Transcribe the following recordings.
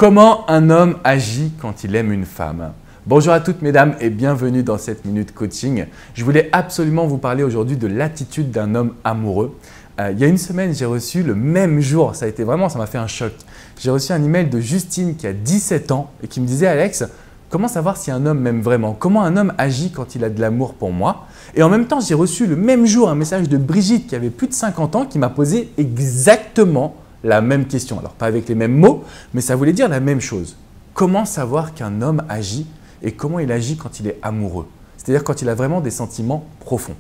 Comment un homme agit quand il aime une femme? Bonjour à toutes mesdames et bienvenue dans cette minute coaching. Je voulais absolument vous parler aujourd'hui de l'attitude d'un homme amoureux. Il y a une semaine, j'ai reçu le même jour, ça m'a fait un choc. J'ai reçu un email de Justine qui a 17 ans et qui me disait « Alex, comment savoir si un homme m'aime vraiment? Comment un homme agit quand il a de l'amour pour moi ?» Et en même temps, j'ai reçu le même jour un message de Brigitte qui avait plus de 50 ans qui m'a posé exactement la même question. Alors, pas avec les mêmes mots, mais ça voulait dire la même chose. Comment savoir qu'un homme agit et comment il agit quand il est amoureux? C'est-à-dire quand il a vraiment des sentiments profonds.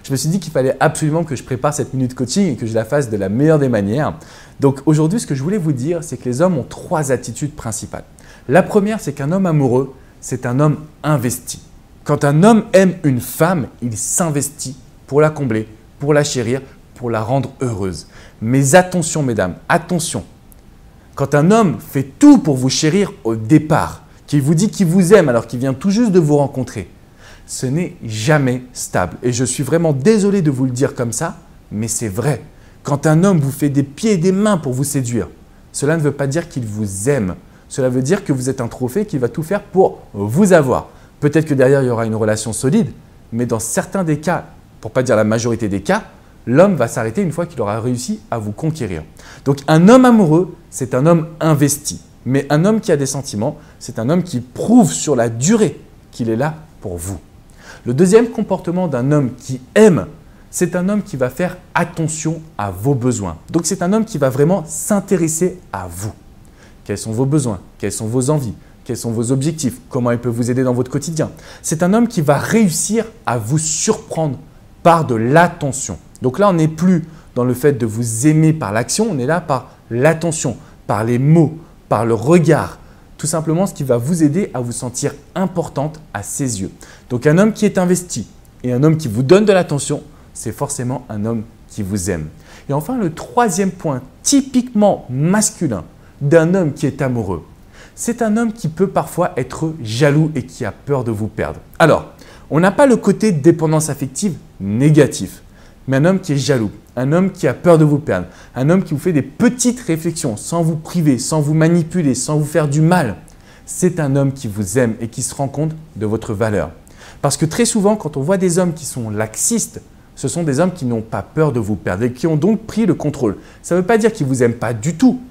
Je me suis dit qu'il fallait absolument que je prépare cette minute coaching et que je la fasse de la meilleure des manières. Donc aujourd'hui, ce que je voulais vous dire, c'est que les hommes ont 3 attitudes principales. La première, c'est qu'un homme amoureux, c'est un homme investi. Quand un homme aime une femme, il s'investit pour la combler, pour la chérir, pour la rendre heureuse. Mais attention mesdames, attention. Quand un homme fait tout pour vous chérir au départ, qu'il vous dit qu'il vous aime alors qu'il vient tout juste de vous rencontrer, ce n'est jamais stable. Et je suis vraiment désolé de vous le dire comme ça, mais c'est vrai. Quand un homme vous fait des pieds et des mains pour vous séduire, cela ne veut pas dire qu'il vous aime. Cela veut dire que vous êtes un trophée qu'il va tout faire pour vous avoir. Peut-être que derrière, il y aura une relation solide, mais dans certains des cas, pour ne pas dire la majorité des cas, l'homme va s'arrêter une fois qu'il aura réussi à vous conquérir. Donc un homme amoureux, c'est un homme investi. Mais un homme qui a des sentiments, c'est un homme qui prouve sur la durée qu'il est là pour vous. Le deuxième comportement d'un homme qui aime, c'est un homme qui va faire attention à vos besoins. Donc c'est un homme qui va vraiment s'intéresser à vous. Quels sont vos besoins? Quelles sont vos envies? Quels sont vos objectifs? Comment il peut vous aider dans votre quotidien? C'est un homme qui va réussir à vous surprendre par de l'attention. Donc là, on n'est plus dans le fait de vous aimer par l'action, on est là par l'attention, par les mots, par le regard. Tout simplement ce qui va vous aider à vous sentir importante à ses yeux. Donc un homme qui est investi et un homme qui vous donne de l'attention, c'est forcément un homme qui vous aime. Et enfin, le troisième point typiquement masculin d'un homme qui est amoureux, c'est un homme qui peut parfois être jaloux et qui a peur de vous perdre. Alors, on n'a pas le côté dépendance affective négatif, mais un homme qui est jaloux, un homme qui a peur de vous perdre, un homme qui vous fait des petites réflexions sans vous priver, sans vous manipuler, sans vous faire du mal, c'est un homme qui vous aime et qui se rend compte de votre valeur. Parce que très souvent, quand on voit des hommes qui sont laxistes, ce sont des hommes qui n'ont pas peur de vous perdre et qui ont donc pris le contrôle. Ça ne veut pas dire qu'ils ne vous aiment pas du tout,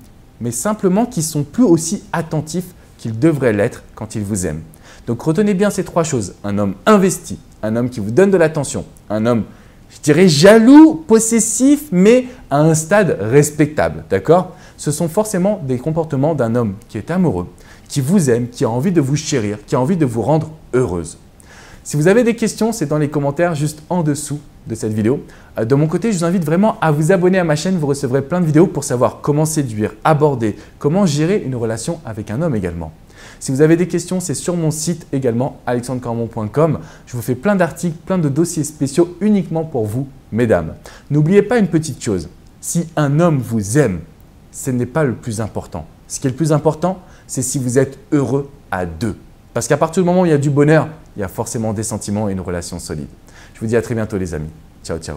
mais simplement qu'ils sont plus aussi attentifs qu'ils devraient l'être quand ils vous aiment. Donc retenez bien ces 3 choses. Un homme investi, un homme qui vous donne de l'attention, un homme, je dirais, jaloux, possessif, mais à un stade respectable. D'accord? Ce sont forcément des comportements d'un homme qui est amoureux, qui vous aime, qui a envie de vous chérir, qui a envie de vous rendre heureuse. Si vous avez des questions, c'est dans les commentaires juste en dessous de cette vidéo. De mon côté, je vous invite vraiment à vous abonner à ma chaîne. Vous recevrez plein de vidéos pour savoir comment séduire, aborder, comment gérer une relation avec un homme également. Si vous avez des questions, c'est sur mon site également, alexandrecormon.com. Je vous fais plein d'articles, plein de dossiers spéciaux uniquement pour vous, mesdames. N'oubliez pas une petite chose. Si un homme vous aime, ce n'est pas le plus important. Ce qui est le plus important, c'est si vous êtes heureux à 2. Parce qu'à partir du moment où il y a du bonheur, il y a forcément des sentiments et une relation solide. Je vous dis à très bientôt les amis. Ciao, ciao.